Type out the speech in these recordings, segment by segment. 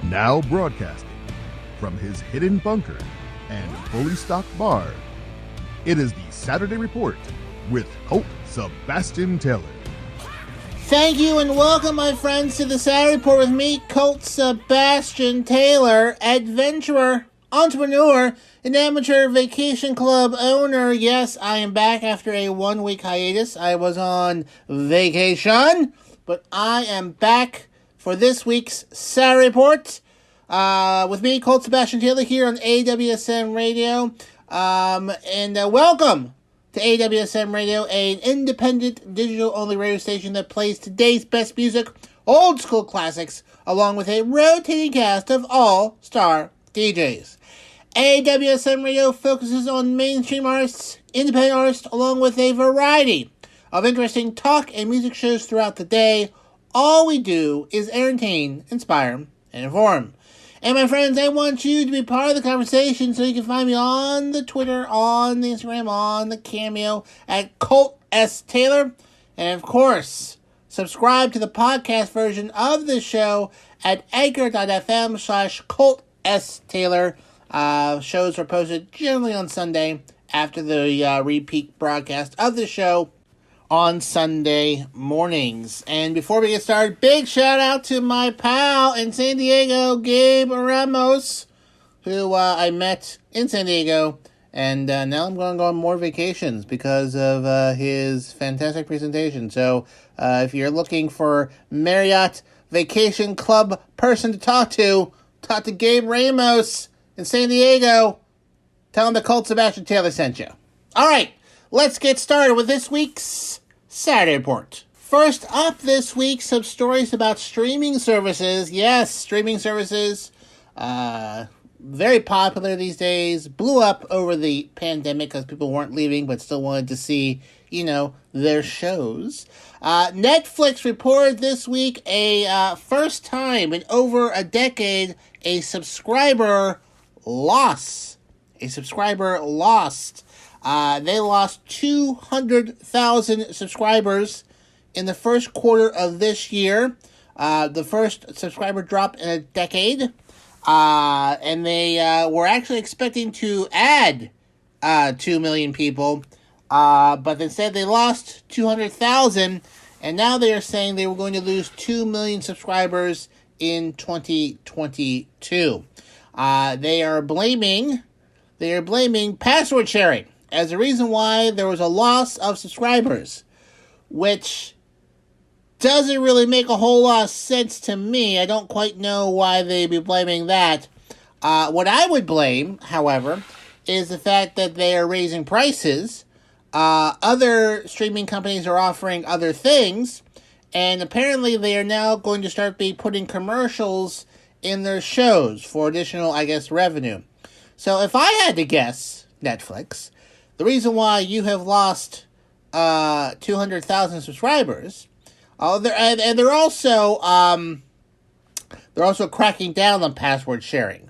Now broadcasting from his hidden bunker and fully stocked bar, it is the Saturday Report with Colt Sebastian Taylor. Thank you and welcome, my friends, to the Saturday Report with me, Colt Sebastian Taylor, adventurer, entrepreneur, and amateur vacation club owner. Yes, I am back after a 1-week hiatus. I was on vacation, but I am back for this week's Saturday Report with me, Colt Sebastian Taylor, here on AWSM Radio. Welcome to AWSM Radio, an independent, digital-only radio station that plays today's best music, old school classics, along with a rotating cast of all-star DJs. AWSM Radio focuses on mainstream artists, independent artists, along with a variety of interesting talk and music shows throughout the day. All we do is entertain, inspire, and inform. And my friends, I want you to be part of the conversation, so you can find me on the Twitter, on the Instagram, on the Cameo at Colt S. Taylor. And of course, subscribe to the podcast version of the show at anchor.fm/Colt S. Taylor. Shows are posted generally on Sunday after the repeat broadcast of the show on Sunday mornings. And before we get started, big shout out to my pal in San Diego, Gabe Ramos, who I met in San Diego, and now I'm going to go on more vacations because of his fantastic presentation. So if you're looking for Marriott Vacation Club person to talk to Gabe Ramos in San Diego. Tell him that Colt Sebastian Taylor sent you. All right, let's get started with this week's Saturday Report. First up this week, some stories about streaming services. Yes, streaming services, very popular these days, blew up over the pandemic because people weren't leaving but still wanted to see, their shows. Netflix reported this week a first time in over a decade, a subscriber lost. They lost 200,000 subscribers in the first quarter of this year. The first subscriber drop in a decade. And they were actually expecting to add 2 million people. But instead they lost 200,000. And now they are saying they were going to lose 2 million subscribers in 2022. They are blaming password sharing as the reason why there was a loss of subscribers, which doesn't really make a whole lot of sense to me. I don't quite know why they'd be blaming that. What I would blame, however, is the fact that they are raising prices. Other streaming companies are offering other things, and apparently they are now going to start putting commercials in their shows for additional, revenue. So if I had to guess, Netflix, the reason why you have lost 200,000 subscribers, they're also cracking down on password sharing.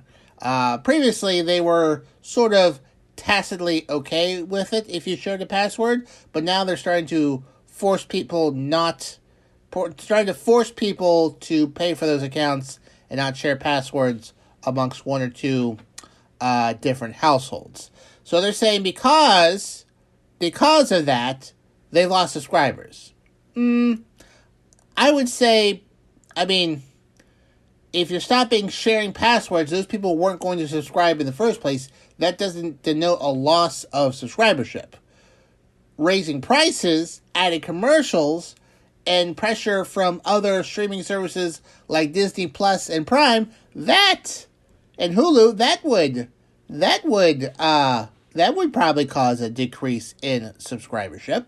Previously, they were sort of tacitly okay with it if you shared a password, but now they're starting to force people to pay for those accounts and not share passwords amongst one or two different households. So they're saying because of that, they lost subscribers. I would say, if you're stopping sharing passwords, those people weren't going to subscribe in the first place. That doesn't denote a loss of subscribership. Raising prices, adding commercials, and pressure from other streaming services like Disney Plus and Prime, and Hulu, that would probably cause a decrease in subscribership.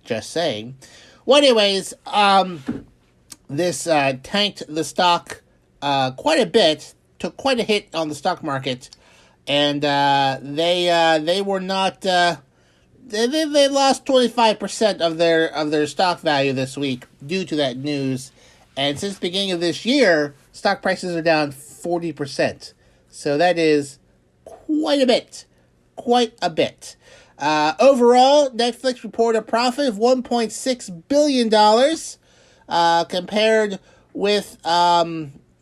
Just saying. Well, anyways, this tanked the stock quite a bit, took quite a hit on the stock market, and they were not. They lost 25% of their stock value this week due to that news, and since the beginning of this year, stock prices are down 40%. So that is quite a bit. Overall, Netflix reported a profit of $1.6 billion, compared with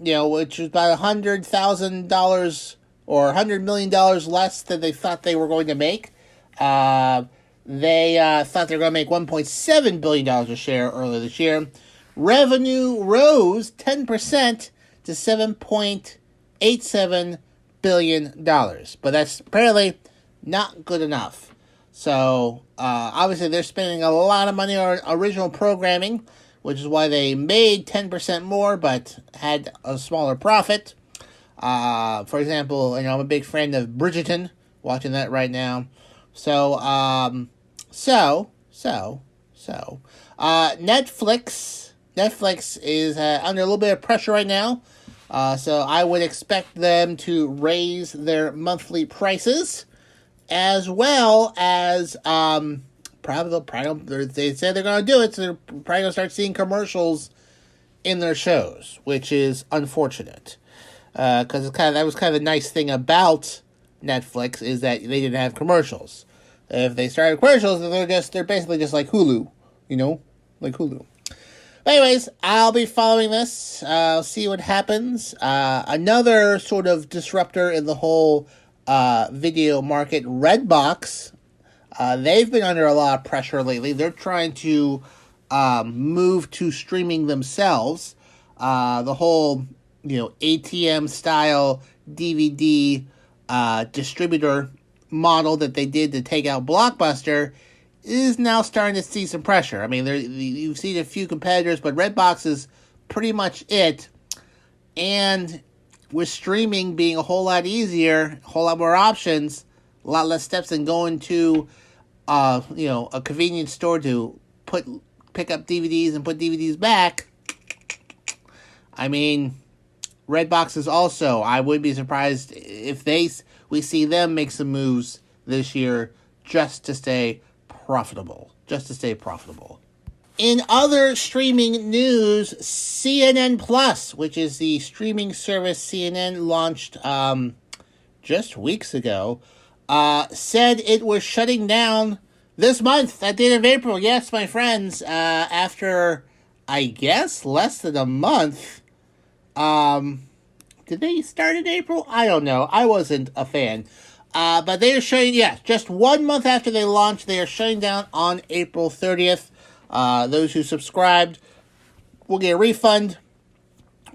which was about $100,000 or $100 million less than they thought they were going to make. They thought they were going to make $1.7 billion a share earlier this year. Revenue rose 10% to $7.87 billion. But that's apparently not good enough. So, obviously, they're spending a lot of money on original programming, which is why they made 10% more but had a smaller profit. For example, I'm a big fan of Bridgerton, watching that right now. So, Netflix is under a little bit of pressure right now. So I would expect them to raise their monthly prices, as well as probably they said they're going to do it, so they're probably going to start seeing commercials in their shows, which is unfortunate. Because that was kind of the nice thing about Netflix, is that they didn't have commercials. If they started commercials, they're basically just like Hulu, like Hulu. But anyways, I'll be following this. I'll see what happens. Another sort of disruptor in the whole video market, Redbox. They've been under a lot of pressure lately. They're trying to move to streaming themselves. The whole, ATM style DVD distributor model that they did to take out Blockbuster is now starting to see some pressure. I mean, you've seen a few competitors, but Redbox is pretty much it. And with streaming being a whole lot easier, a whole lot more options, a lot less steps than going to, a convenience store to pick up DVDs and put DVDs back. I mean, Redbox is also, I wouldn't be surprised if we see them make some moves this year just to stay profitable. In other streaming news, CNN Plus, which is the streaming service CNN launched just weeks ago, said it was shutting down this month at the end of April. Yes, my friends, after, I guess, less than a month. Did they start in April? I don't know. I wasn't a fan. But they are shutting, just 1 month after they launched, they are shutting down on April 30th. Those who subscribed will get a refund,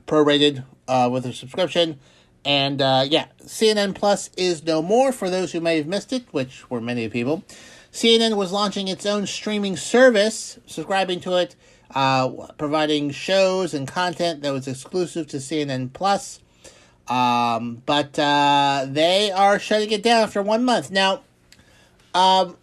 prorated with their subscription. And, CNN Plus is no more for those who may have missed it, which were many people. CNN was launching its own streaming service, subscribing to it, providing shows and content that was exclusive to CNN Plus. But they are shutting it down after 1 month. Now, a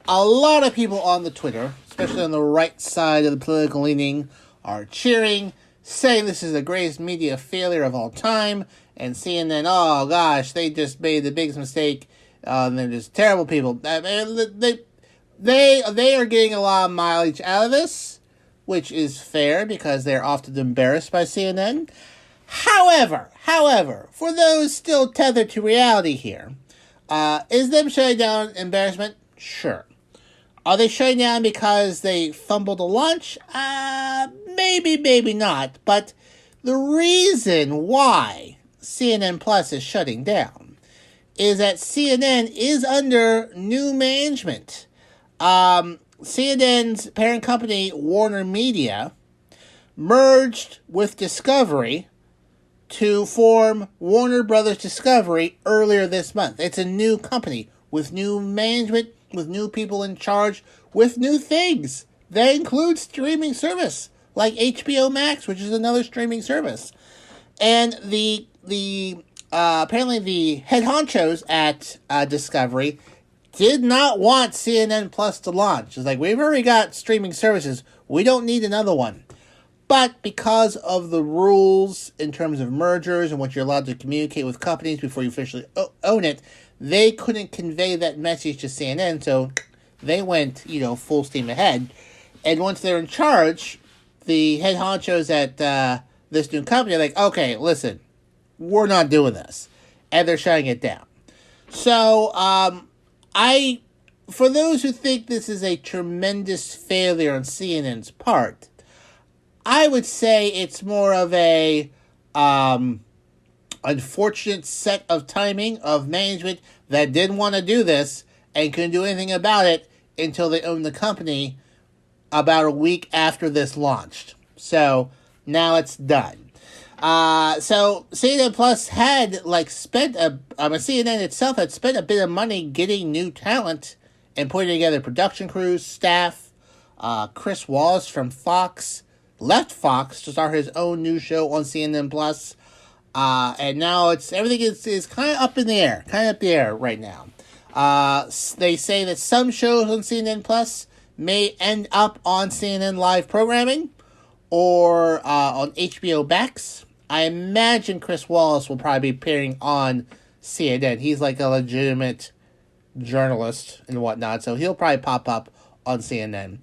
lot of people on the Twitter, especially on the right side of the political leaning, are cheering, saying this is the greatest media failure of all time, and CNN, oh gosh, they just made the biggest mistake, and they're just terrible people. They are getting a lot of mileage out of this, which is fair because they're often embarrassed by CNN. However, for those still tethered to reality here, is them shutting down embarrassment? Sure. Are they shutting down because they fumbled a launch? Maybe, maybe not. But the reason why CNN Plus is shutting down is that CNN is under new management. CNN's parent company, Warner Media, merged with Discovery to form Warner Brothers Discovery earlier this month. It's a new company with new management, with new people in charge, with new things. That includes streaming service, like HBO Max, which is another streaming service. And apparently the head honchos at Discovery did not want CNN Plus to launch. It's like, we've already got streaming services. We don't need another one. But because of the rules in terms of mergers and what you're allowed to communicate with companies before you officially own it, they couldn't convey that message to CNN, so they went, full steam ahead. And once they're in charge, the head honchos at this new company are like, okay, listen, we're not doing this. And they're shutting it down. So, for those who think this is a tremendous failure on CNN's part, I would say it's more of a unfortunate set of timing of management that didn't want to do this and couldn't do anything about it until they owned the company about a week after this launched. So now it's done. So CNN Plus had CNN itself had spent a bit of money getting new talent and putting together production crews, staff. Chris Wallace from Fox left Fox to start his own new show on CNN Plus. And now everything is kind of up in the air, right now. They say that some shows on CNN Plus may end up on CNN Live programming or on HBO Max. I imagine Chris Wallace will probably be appearing on CNN. He's like a legitimate journalist and whatnot, so he'll probably pop up on CNN.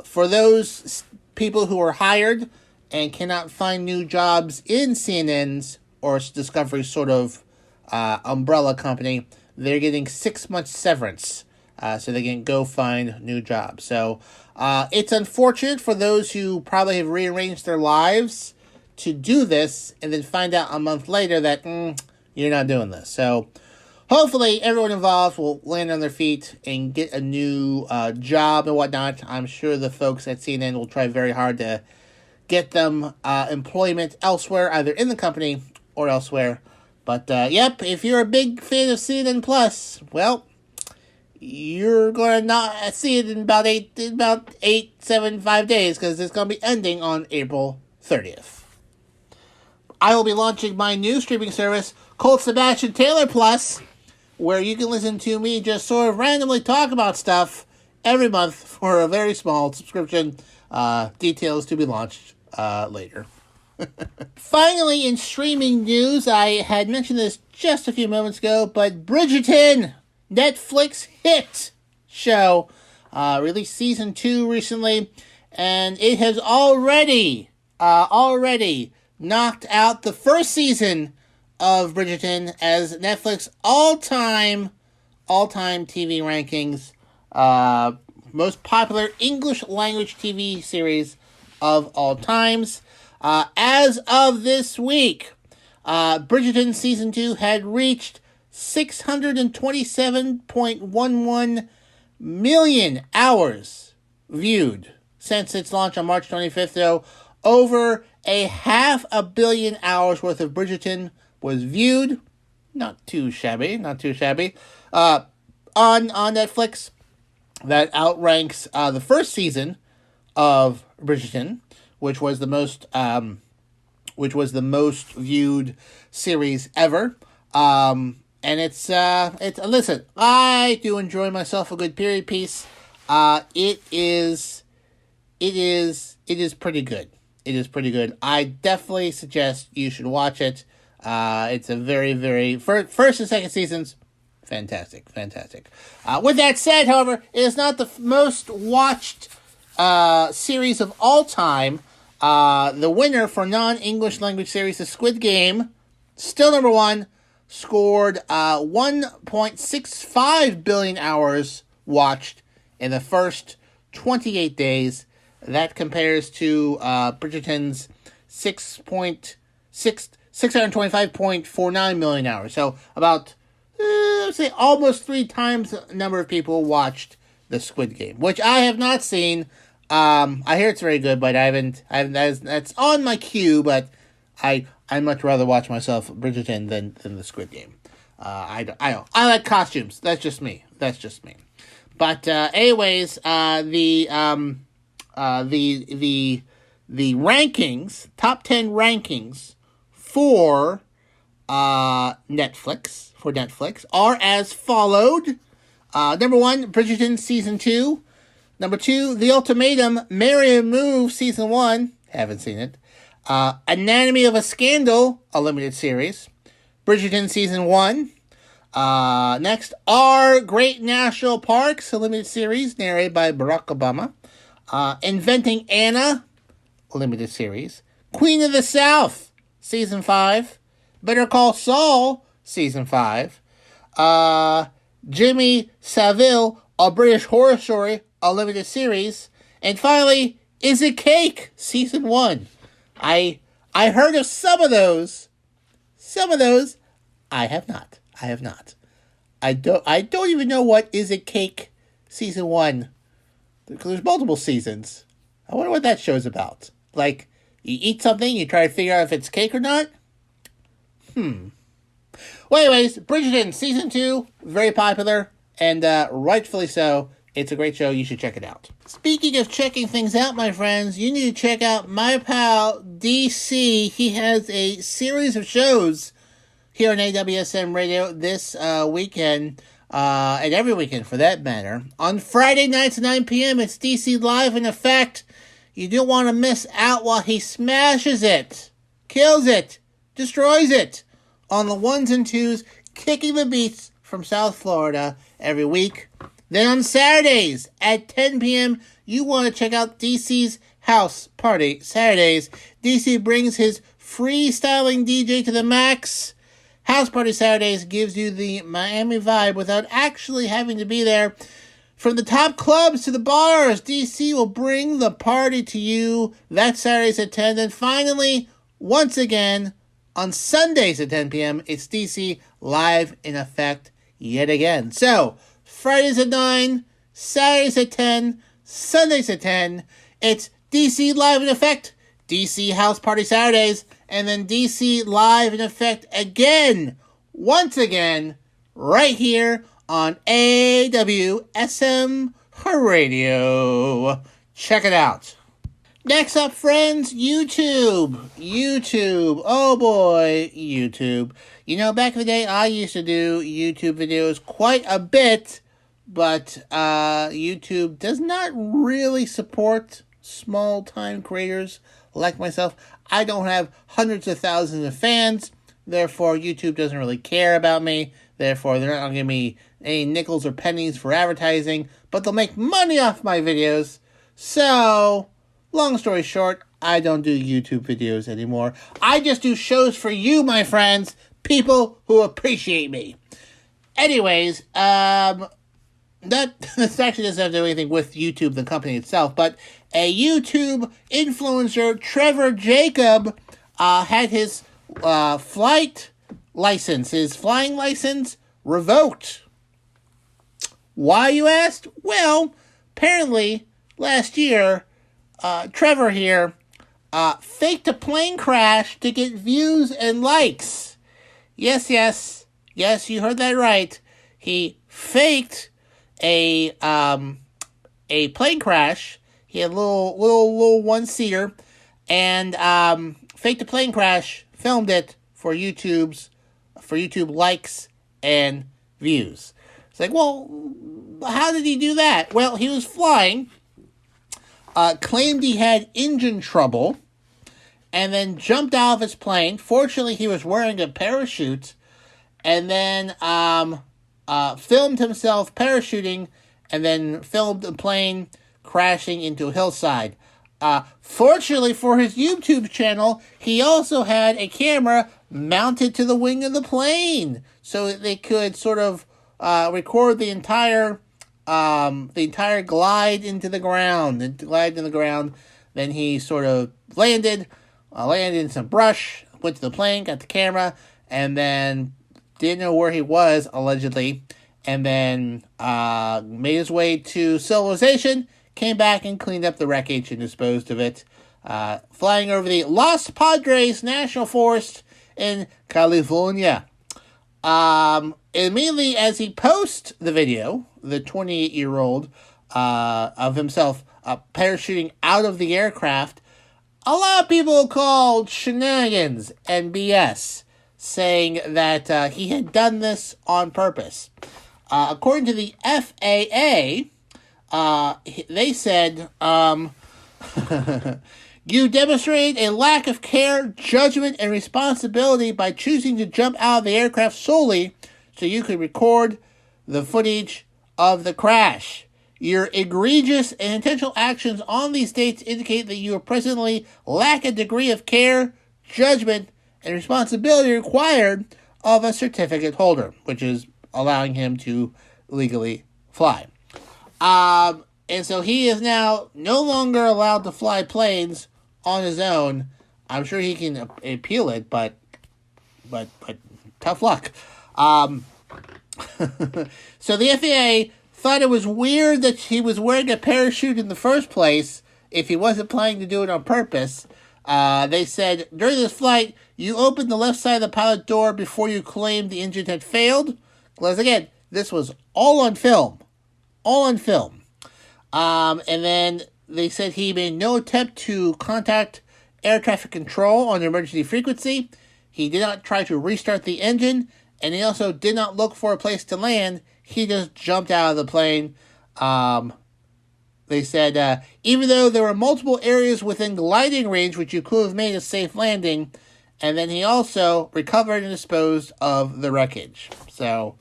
For those people who are hired and cannot find new jobs in CNN's or Discovery's sort of umbrella company, they're getting 6 months severance, so they can go find new jobs. So it's unfortunate for those who probably have rearranged their lives to do this and then find out a month later that you're not doing this. So hopefully everyone involved will land on their feet and get a new job and whatnot. I'm sure the folks at CNN will try very hard to get them employment elsewhere, either in the company or elsewhere. But yep, if you're a big fan of CNN Plus, well, you're going to not see it in about 5 days, because it's going to be ending on April 30th. I will be launching my new streaming service, Colt Sebastian Taylor Plus, where you can listen to me just sort of randomly talk about stuff every month for a very small subscription. Details to be launched later. Finally, in streaming news, I had mentioned this just a few moments ago, but Bridgerton, Netflix hit show, released season 2 recently, and it has already knocked out the first season of Bridgerton as Netflix all-time TV rankings, most popular English language TV series of all times. As of this week, Bridgerton Season 2 had reached 627.11 million hours viewed since its launch on March 25th, though. Over 500 million hours worth of Bridgerton was viewed. Not too shabby. On Netflix, that outranks the first season of Bridgerton, which was the most viewed series ever. And it's listen, I do enjoy myself a good period piece. It is pretty good. It is pretty good. I definitely suggest you should watch it. It's a very, very first and second seasons, fantastic. With that said, however, it is not the most watched series of all time. The winner for non-English language series, the Squid Game, still number one, scored 1.65 billion hours watched in the first 28 days. That compares to Bridgerton's 625.49 million hours. So about, let's say, almost 3 times the number of people watched the Squid Game, which I have not seen. I hear it's very good, but I haven't. That's on my queue, but I much rather watch myself Bridgerton than the Squid Game. I like costumes. That's just me. But anyways, the rankings, top 10 rankings for Netflix are as followed. Number 1, Bridgerton Season 2. Number 2, The Ultimatum, Marry or Move Season 1. Haven't seen it. Anatomy of a Scandal, a limited series. Bridgerton Season 1. Next, Our Great National Parks, a limited series narrated by Barack Obama. Inventing Anna, a limited series. Queen of the South, Season 5. Better Call Saul, Season 5. Jimmy Savile, A British Horror Story, a limited series. And finally, Is It Cake, Season 1. I I heard of some of those. Some of those, I have not. I don't even know what Is It Cake season 1. Because there's multiple seasons. I wonder what that show's about. Like, you eat something, you try to figure out if it's cake or not? Well, anyways, Bridgerton season 2, very popular, and rightfully so. It's a great show. You should check it out. Speaking of checking things out, my friends, you need to check out my pal DC. He has a series of shows here on AWSM Radio this weekend, and every weekend for that matter. On Friday nights at 9 p.m., it's DC Live in Effect. You don't want to miss out while he smashes it, kills it, destroys it on the ones and twos, kicking the beats from South Florida every week. Then on Saturdays at 10 p.m., you want to check out DC's House Party Saturdays. DC brings his freestyling DJ to the max. House Party Saturdays gives you the Miami vibe without actually having to be there. From the top clubs to the bars, DC will bring the party to you. That's Saturdays at 10. And finally, once again, on Sundays at 10 p.m., it's DC Live in Effect yet again. So, Fridays at 9, Saturdays at 10, Sundays at 10. It's DC Live in Effect, DC House Party Saturdays, and then DC Live in Effect again, once again, right here on AWSM Radio. Check it out. Next up, friends, YouTube. Oh boy, YouTube. You know, back in the day, I used to do YouTube videos quite a bit, but YouTube does not really support small-time creators like myself. I don't have hundreds of thousands of fans, therefore YouTube doesn't really care about me. Therefore, they're not going to give me any nickels or pennies for advertising, but they'll make money off my videos. So, long story short, I don't do YouTube videos anymore. I just do shows for you, my friends, people who appreciate me. Anyways, that actually doesn't have to do anything with YouTube, the company itself, but a YouTube influencer, Trevor Jacob, had his flying license revoked. Why, you asked? Well, apparently, last year, Trevor here faked a plane crash to get views and likes. Yes, you heard that right. He faked a plane crash. He had a little one-seater, and faked a plane crash, filmed it for YouTube likes and views. It's like, well, how did he do that? Well, he was flying, claimed he had engine trouble, and then jumped out of his plane. Fortunately, he was wearing a parachute, and then filmed himself parachuting, and then filmed the plane crashing into a hillside. Fortunately for his YouTube channel, he also had a camera mounted to the wing of the plane, so they could sort of record the entire glide into the ground. Then he sort of landed in some brush, went to the plane, got the camera, and then didn't know where he was, allegedly, and then made his way to civilization, came back and cleaned up the wreckage and disposed of it, flying over the Los Padres National Forest in California. Immediately as he posts the video, the 28-year-old of himself parachuting out of the aircraft, a lot of people called shenanigans and BS, saying that he had done this on purpose. According to the FAA, they said, you demonstrated a lack of care, judgment, and responsibility by choosing to jump out of the aircraft solely so you could record the footage of the crash. Your egregious and intentional actions on these dates indicate that you presently lack a degree of care, judgment, and responsibility required of a certificate holder, which is allowing him to legally fly. And so he is now no longer allowed to fly planes on his own. I'm sure he can appeal it, but tough luck. So the FAA thought it was weird that he was wearing a parachute in the first place if he wasn't planning to do it on purpose. They said, during this flight, you opened the left side of the pilot door before you claimed the engine had failed. Because again, this was all on film. All on film. And then they said he made no attempt to contact air traffic control on the emergency frequency. He did not try to restart the engine. And he also did not look for a place to land. He just jumped out of the plane. They said, even though there were multiple areas within gliding range which you could have made a safe landing, and then he also recovered and disposed of the wreckage. So,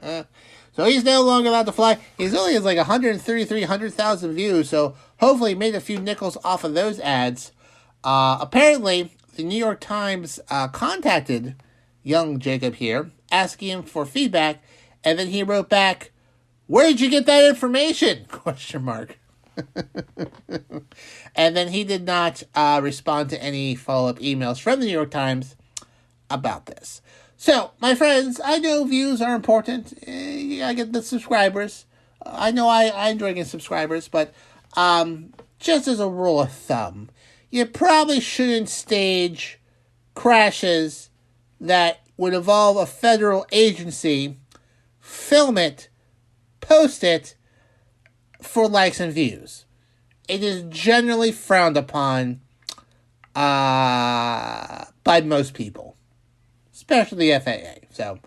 so he's no longer allowed to fly. He's only has like 100,000 views, so hopefully he made a few nickels off of those ads. Apparently, the New York Times contacted young Jacob here, asking him for feedback, and then he wrote back, "Where did you get that information?" ? And then he did not respond to any follow-up emails from the New York Times about this. So, my friends, I know views are important. You gotta get the subscribers. I know I enjoy getting subscribers, but just as a rule of thumb, you probably shouldn't stage crashes that would involve a federal agency, film it, post it for likes and views. It is generally frowned upon by most people, especially the FAA. So,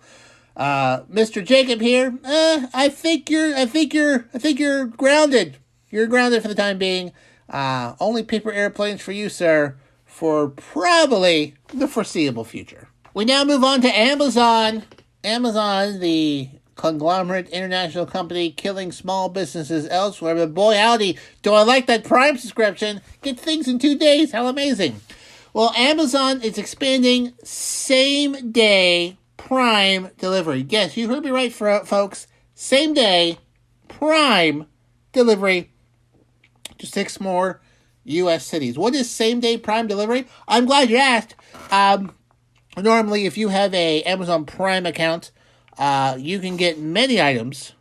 Mr. Jacob here, I think you're grounded. You're grounded for the time being. Only paper airplanes for you, sir, for probably the foreseeable future. We now move on to Amazon. Amazon, the conglomerate international company killing small businesses elsewhere. But boy, howdy, do I like that Prime subscription. Get things in 2 days. How amazing. Well, Amazon is expanding same-day Prime delivery. Yes, you heard me right, folks. Same-day Prime delivery to 6 more U.S. cities. What is same-day Prime delivery? I'm glad you asked. Normally, if you have a Amazon Prime account, you can get many items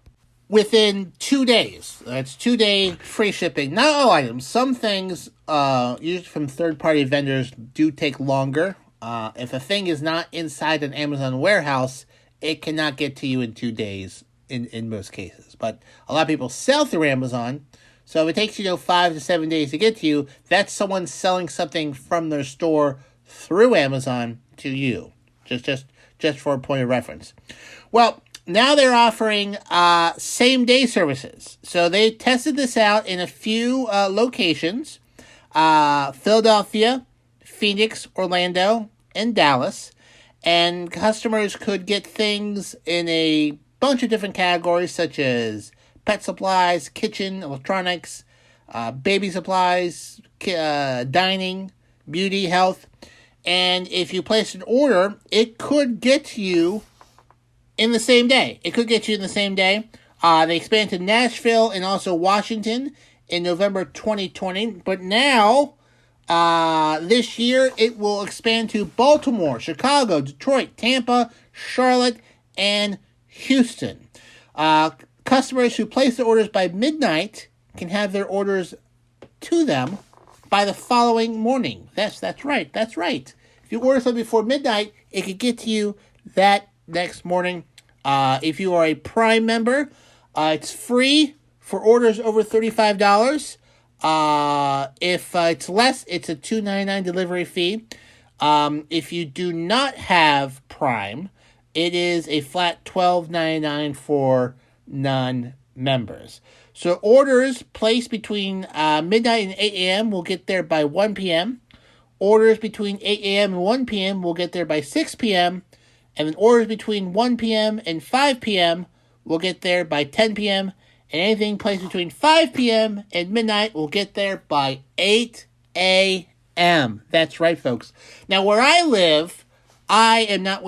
within 2 days. That's 2-day free shipping. Not all items. Some things, usually from third-party vendors, do take longer. If a thing is not inside an Amazon warehouse, it cannot get to you in 2 days in most cases. But a lot of people sell through Amazon, so if it takes, 5 to 7 days to get to you, that's someone selling something from their store through Amazon to you. Just for a point of reference. Well, now they're offering same-day services. So they tested this out in a few locations. Philadelphia, Phoenix, Orlando, and Dallas. And customers could get things in a bunch of different categories, such as pet supplies, kitchen, electronics, baby supplies, dining, beauty, health. And if you place an order, it could get to you in the same day. They expanded to Nashville and also Washington in November 2020. But now, this year, it will expand to Baltimore, Chicago, Detroit, Tampa, Charlotte, and Houston. Customers who place their orders by midnight can have their orders to them by the following morning. That's right. If you order something before midnight, it could get to you that next morning. If you are a Prime member, it's free for orders over $35. If it's less, it's a $2.99 delivery fee. If you do not have Prime, it is a flat $12.99 for non-members. So orders placed between midnight and 8 a.m. will get there by 1 p.m. Orders between 8 a.m. and 1 p.m. will get there by 6 p.m. And then orders between 1 p.m. and 5 p.m. will get there by 10 p.m. And anything placed between 5 p.m. and midnight will get there by 8 a.m. That's right, folks. Now, where I live, I am not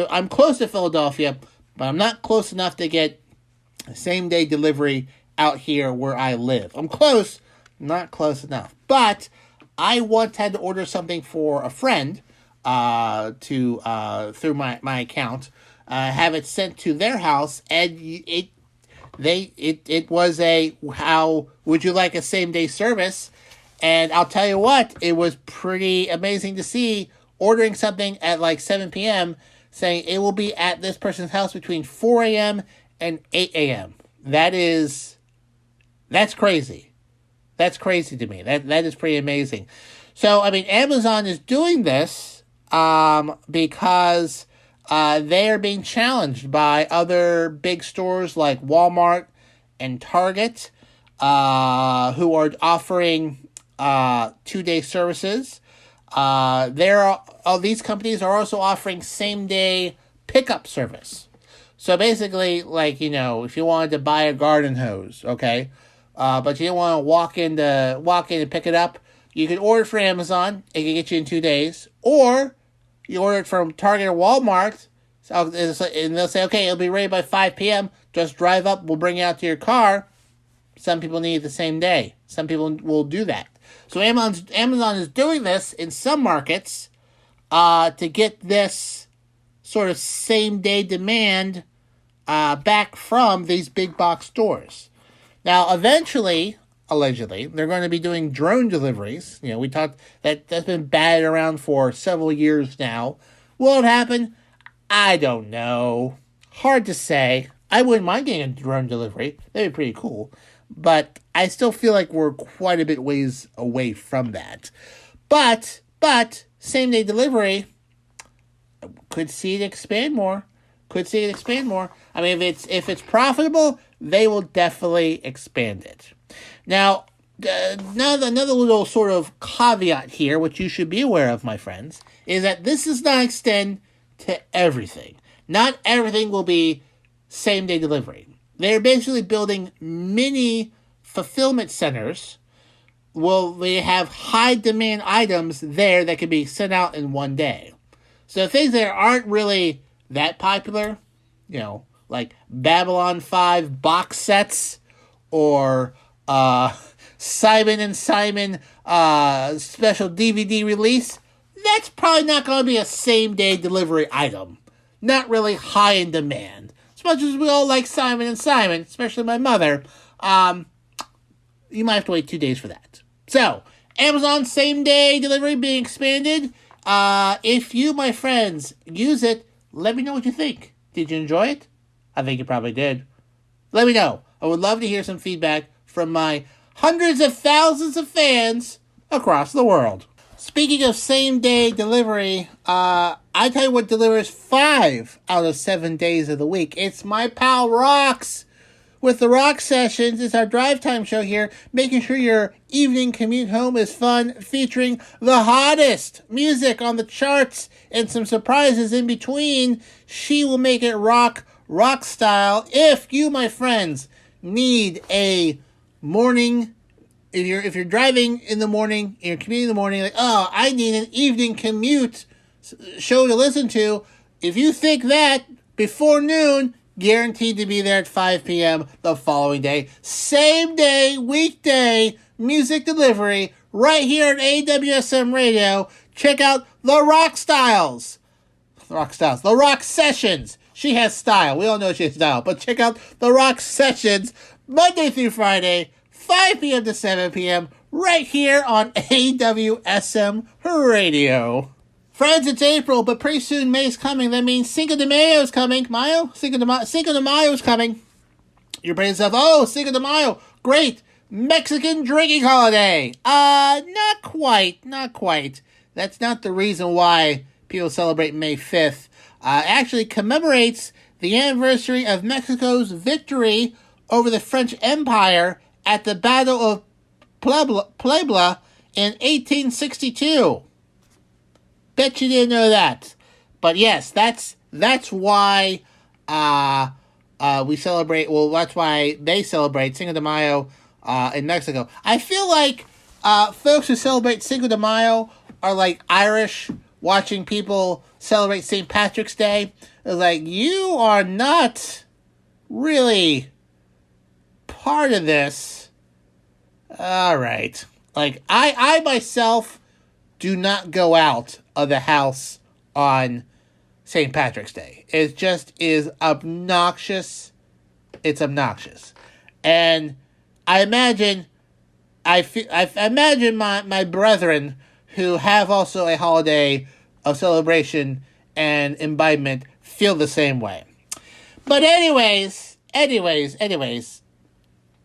I'm close to Philadelphia, but I'm not close enough to get same-day delivery out here where I live. I'm close, not close enough. But I once had to order something for a friend through my account, have it sent to their house, and it was a, how would you like a same day service? And I'll tell you what, it was pretty amazing to see ordering something at like 7 p.m. saying it will be at this person's house between 4 a.m. and 8 a.m. That's crazy. That's crazy to me. That is pretty amazing. So, I mean, Amazon is doing this because they are being challenged by other big stores like Walmart and Target, who are offering 2-day services. These companies are also offering same-day pickup service. So basically, like, if you wanted to buy a garden hose, okay, but you didn't want to walk in and pick it up, you could order it from Amazon. It can get you in 2 days. Or you order it from Target or Walmart, and they'll say, okay, it'll be ready by 5 p.m. Just drive up. We'll bring it out to your car. Some people need it the same day. Some people will do that. So Amazon is doing this in some markets to get this sort of same-day demand back from these big box stores. Now, eventually, allegedly, they're going to be doing drone deliveries. We talked that's been batted around for several years now. Will it happen? I don't know. Hard to say. I wouldn't mind getting a drone delivery. That'd be pretty cool. But I still feel like we're quite a bit ways away from that. But same-day delivery, could see it expand more. I mean, if it's profitable, they will definitely expand it. Now, another little sort of caveat here, which you should be aware of, my friends, is that this does not extend to everything. Not everything will be same-day delivery. They're basically building mini fulfillment centers. They have high-demand items there that can be sent out in one day. So things that aren't really that popular, like Babylon 5 box sets or Simon and Simon special DVD release, that's probably not going to be a same-day delivery item. Not really high in demand. As much as we all like Simon and Simon, especially my mother, you might have to wait 2 days for that. So, Amazon same-day delivery being expanded. If you, my friends, use it, let me know what you think. Did you enjoy it? I think you probably did. Let me know. I would love to hear some feedback from my hundreds of thousands of fans across the world. Speaking of same-day delivery, I tell you what delivers 5 out of 7 days of the week. It's my pal Rox with the Rock Sessions. It's our drive time show here, making sure your evening commute home is fun, featuring the hottest music on the charts and some surprises in between. She will make it rock style. If you, my friends, need a morning, if you're driving in the morning, you're commuting in the morning, like, oh, I need an evening commute show to listen to. If you think that, before noon, guaranteed to be there at 5 p.m. the following day. Same day, weekday, music delivery, right here at AWSM Radio. Check out the Rock Styles. The Rock Sessions. She has style. We all know she has style. But check out the Rock Sessions, Monday through Friday, 5 p.m. to 7 p.m. right here on AWSM Radio. Friends, it's April, but pretty soon May's coming. That means Cinco de Mayo is coming. Cinco de Mayo is coming. You're brain yourself, oh, Cinco de Mayo, great, Mexican drinking holiday. Not quite. That's not the reason why people celebrate May 5th. Actually commemorates the anniversary of Mexico's victory over the French Empire at the Battle of Puebla in 1862. Bet you didn't know that. But yes, that's why we celebrate, well, that's why they celebrate Cinco de Mayo in Mexico. I feel like folks who celebrate Cinco de Mayo are like Irish watching people celebrate St. Patrick's Day. It's like, you are not really part of this. All right. Like, I myself do not go out of the house on St. Patrick's Day. It just is obnoxious. It's obnoxious. And I imagine my brethren who have also a holiday of celebration and imbibement feel the same way. But anyways,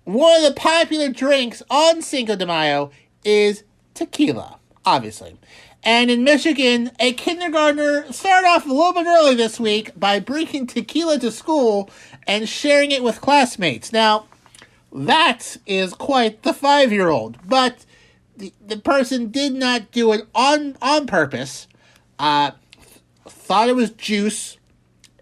one of the popular drinks on Cinco de Mayo is tequila, obviously. And in Michigan, a kindergartner started off a little bit early this week by bringing tequila to school and sharing it with classmates. Now, that is quite the 5-year-old, but the person did not do it on purpose, thought it was juice,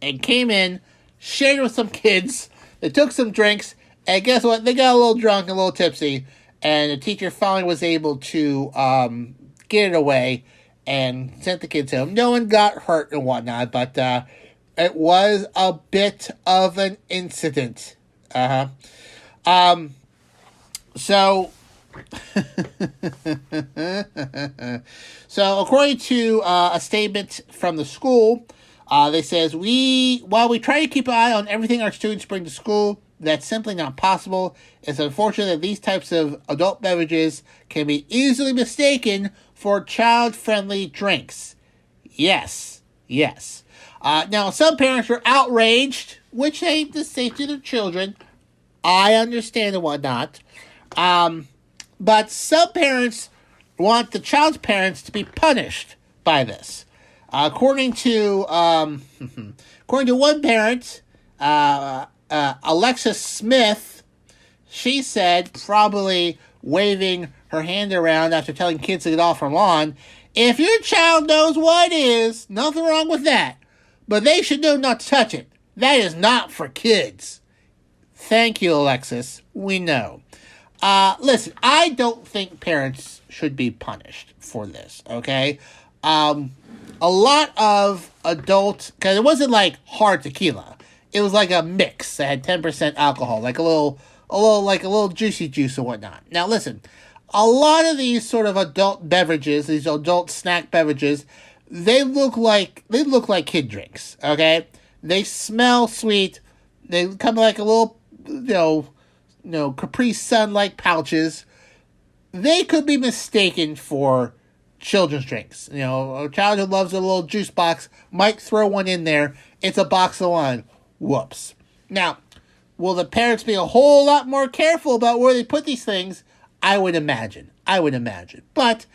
and came in, shared it with some kids. They took some drinks, and guess what? They got a little drunk, a little tipsy, and the teacher finally was able to get it away and sent the kids home. No one got hurt and whatnot, but it was a bit of an incident. So according to a statement from the school, they says, while we try to keep an eye on everything our students bring to school, that's simply not possible. It's unfortunate that these types of adult beverages can be easily mistaken for child-friendly drinks. Yes. Now, some parents are outraged, which they say to their children. I understand and whatnot. But some parents want the child's parents to be punished by this. According to one parent, Alexis Smith, she said, probably waving her hand around after telling kids to get off her lawn, if your child knows what it is, nothing wrong with that. But they should know not to touch it. That is not for kids. Thank you, Alexis. We know. Listen, I don't think parents should be punished for this, okay? A lot of adult, because it wasn't like hard tequila. It was like a mix that had 10% alcohol, like a little juicy juice and whatnot. Now listen, a lot of these sort of adult beverages, these adult snack beverages, they look like kid drinks, okay? They smell sweet. They come like a little, Capri Sun-like pouches. They could be mistaken for children's drinks. A child who loves a little juice box might throw one in there. It's a box of wine. Whoops. Now, will the parents be a whole lot more careful about where they put these things? I would imagine. But,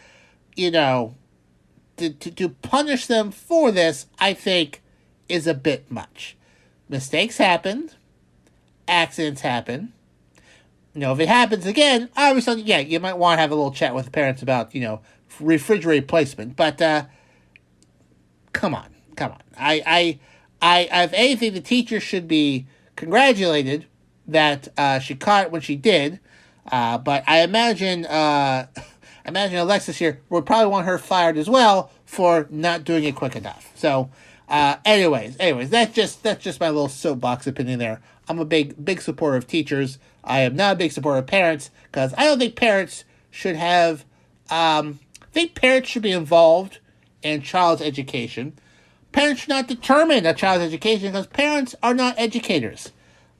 to punish them for this, I think, is a bit much. Mistakes happen. Accidents happen. If it happens again, obviously, you might want to have a little chat with the parents about, refrigerator placement. But, come on. I if anything, the teacher should be congratulated that she caught it when she did. But I imagine Alexis here would probably want her fired as well for not doing it quick enough. So, anyways, that's just my little soapbox opinion there. I'm a big supporter of teachers. I am not a big supporter of parents because I don't think parents should have. I think parents should be involved in child's education. Parents should not determine a child's education because parents are not educators.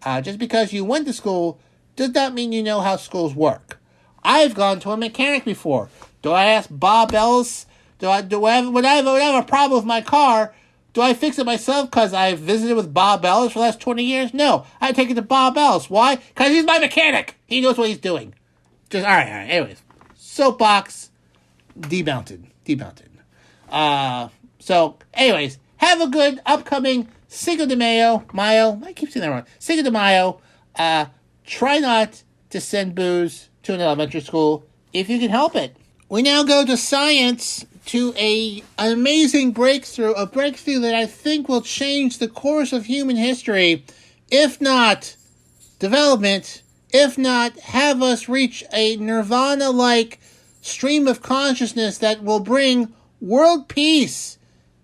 Just because you went to school does not mean you know how schools work. I've gone to a mechanic before. Do I ask Bob Ellis? When I have a problem with my car, do I fix it myself because I've visited with Bob Ellis for the last 20 years? No. I take it to Bob Ellis. Why? Because he's my mechanic. He knows what he's doing. All right. Anyways. Soapbox. Demounted. So, anyways. Have a good upcoming Cinco de Mayo. I keep saying that wrong. Cinco de Mayo. Try not to send booze to an elementary school if you can help it. We now go to science, to an amazing breakthrough, a breakthrough that I think will change the course of human history, if not development, if not have us reach a nirvana-like stream of consciousness that will bring world peace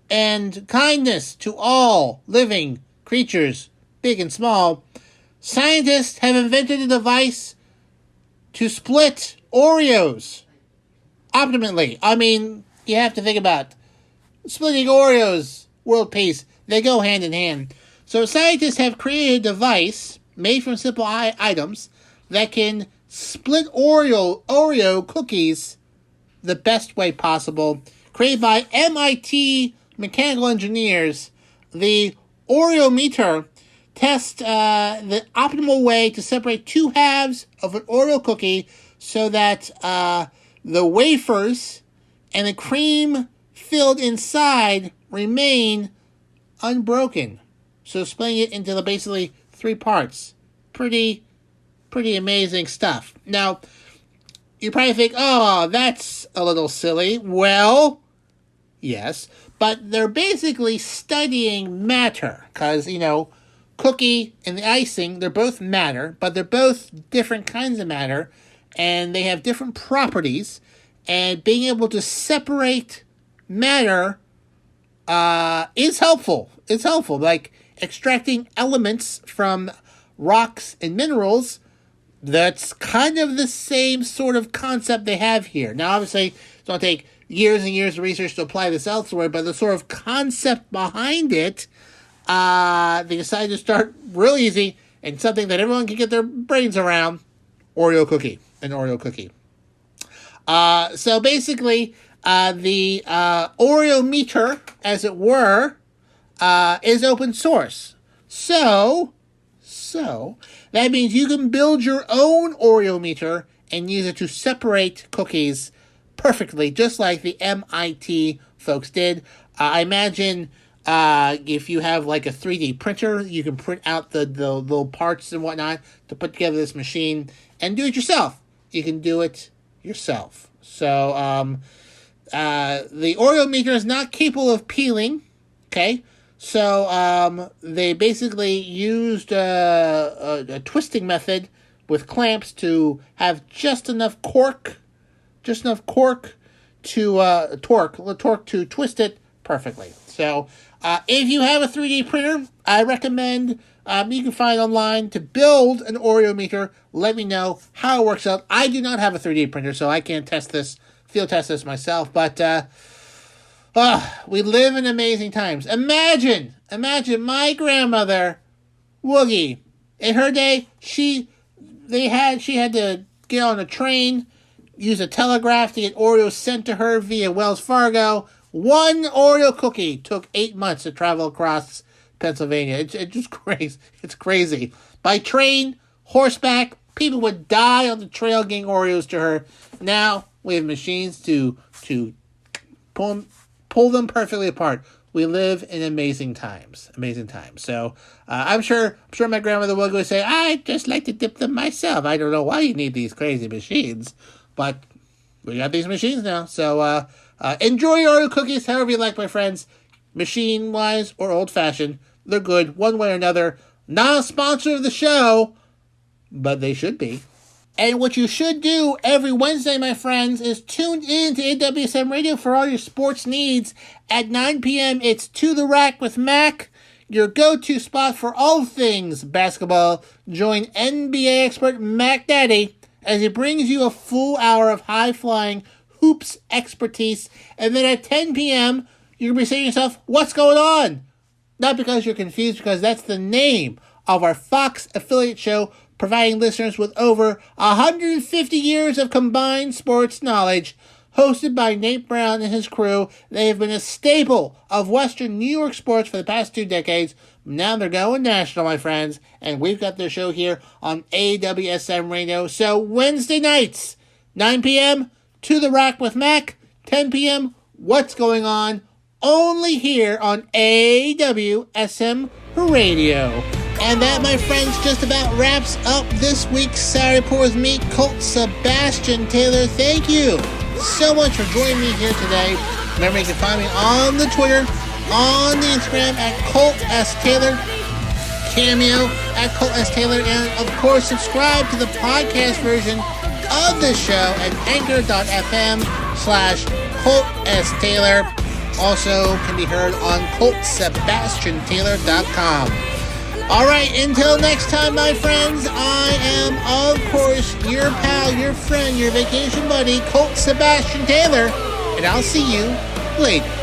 and kindness to all living creatures, big and small. Scientists have invented a device to split Oreos optimally. I mean, you have to think about splitting Oreos, world peace. They go hand in hand. So scientists have created a device made from simple items that can split Oreo cookies the best way possible. Created by MIT mechanical engineers, the Oreometer tests the optimal way to separate two halves of an Oreo cookie so that the wafers and the cream filled inside remain unbroken. So splitting it into basically 3 parts. Pretty amazing stuff. Now, you probably think, oh, that's a little silly. Well, yes, but they're basically studying matter. Because, cookie and the icing, they're both matter, but they're both different kinds of matter, and they have different properties, and being able to separate matter is helpful. It's helpful. Like extracting elements from rocks and minerals, that's kind of the same sort of concept they have here. Now, obviously, it's going to take years and years of research to apply this elsewhere, but the sort of concept behind it, they decided to start real easy and something that everyone can get their brains around, an Oreo cookie. So basically, the Oreometer, as it were, is open source. So that means you can build your own Oreometer and use it to separate cookies perfectly, just like the MIT folks did. I imagine if you have like a 3D printer, you can print out the little parts and whatnot to put together this machine and do it yourself. You can do it yourself. So the Oreometer is not capable of peeling, okay? So they basically used a twisting method with clamps to have just enough torque to torque to twist it perfectly. So if you have a 3D printer, I recommend you can find online to build an Oreometer. Let me know how it works out. I do not have a 3D printer, so I can't field test this myself, but we live in amazing times. Imagine my grandmother, Woogie. In her day, she had to get on a train, use a telegraph to get Oreos sent to her via Wells Fargo. One Oreo cookie took 8 months to travel across Pennsylvania. It's just crazy. It's crazy. By train, horseback, people would die on the trail getting Oreos to her. Now we have machines to pull them perfectly apart. We live in amazing times. So I'm sure my grandmother would say, I just like to dip them myself. I don't know why you need these crazy machines, but we got these machines now. So enjoy your Oreo cookies however you like, my friends. Machine-wise or old-fashioned, they're good one way or another. Not a sponsor of the show, but they should be. And what you should do every Wednesday, my friends, is tune in to AWSM Radio for all your sports needs. At 9 p.m., it's To The Rack with Mac, your go-to spot for all things basketball. Join NBA expert Mac Daddy as he brings you a full hour of high-flying hoops expertise. And then at 10 p.m., you're going to be saying to yourself, what's going on? Not because you're confused, because that's the name of our Fox affiliate show, providing listeners with over 150 years of combined sports knowledge. Hosted by Nate Brown and his crew, they have been a staple of Western New York sports for the past 2 decades. Now they're going national, my friends, and we've got their show here on AWSM Radio. So Wednesday nights, 9 p.m., To The Rack with Mac, 10 p.m., What's Going On, only here on AWSM Radio. And that, my friends, just about wraps up this week's Saturday Report with me, Colt Sebastian Taylor. Thank you so much for joining me here today. Remember, you can find me on the Twitter, on the Instagram at Colt S. Taylor, Cameo at Colt S. Taylor, and of course, subscribe to the podcast version of the show at anchor.fm/Colt S. Taylor. Also can be heard on ColtSebastianTaylor.com. All right, until next time, my friends, I am, of course, your pal, your friend, your vacation buddy, Colt Sebastian Taylor, and I'll see you later.